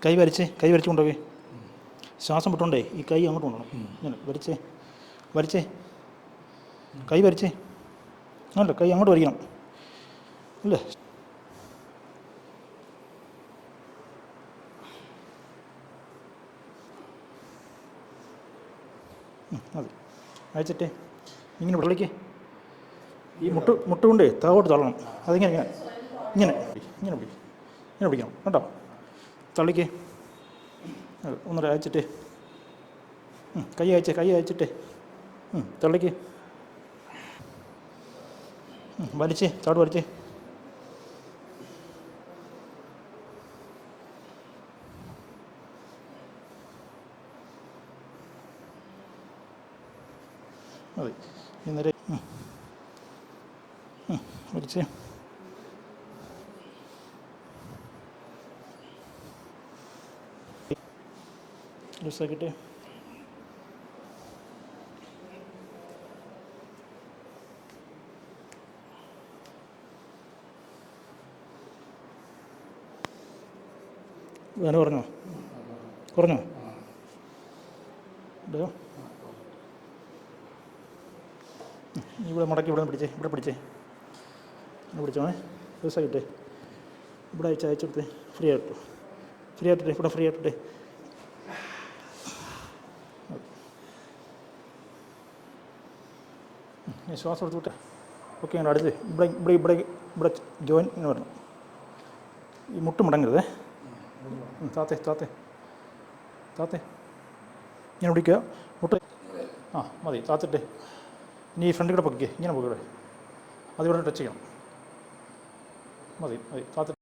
കൈ വലിച്ചു കൊണ്ടുപോയി. ശ്വാസം വിട്ടുകൊണ്ടേ ഈ കൈ അങ്ങോട്ട് കൊണ്ടുപോകണം. ഇങ്ങനെ വലിച്ചേ കൈ വലിച്ചേ. അല്ല, കൈ അങ്ങോട്ട് വലിക്കണം. ഇല്ലേ, മതി. അയച്ചിട്ടേ ഇങ്ങനെ വിളിക്ക്. ഈ മുട്ട് കൊണ്ട് താഴോട്ട് തള്ളണം. അതിങ്ങനെ ഇങ്ങനെ ഇങ്ങനെ പിടിക്കണം കേട്ടോ. തള്ളിക്ക്. ഒന്നര അയച്ചിട്ടേ. കൈ അയച്ചിട്ടേ. തള്ളിക്ക്. വലിച്ചേ, താഴോട്ട് വലിച്ചേ. മതി. ഇന്നലെ വലിച്ചേ. ലൂസാക്കിട്ടെ. വേന കുറഞ്ഞോ ഇടയോ? ഇവിടെ മടക്കി ഇവിടെ പിടിച്ചേ. ഇവിടെ പിടിച്ചോണേ. ലൂസാക്കിട്ടെ. ഇവിടെ അയച്ചെടുത്തേ. ഫ്രീ ആയിട്ടിട്ടെ. ഇവിടെ ഫ്രീ ആയിട്ടിട്ടെ. ശ്വാസം എടുത്ത് വിട്ടെ. ഓക്കെ, അങ്ങനെ അടുത്ത് ഇവിടെ ജോയിൻ ഇങ്ങനെ വരണം. ഈ മുട്ട് മുടങ്ങരുതേ. താത്തേ ഇങ്ങനെ പിടിക്കുക. മുട്ട് മതി. താത്തിട്ടെ. ഇനി ഈ ഫ്രണ്ടിൽ കൂടെ പൊക്കിക്കേ. ഇങ്ങനെ പൊക്കിവിടെ. അതിവിടെ ടച്ച് ചെയ്യണം. മതി. താത്ത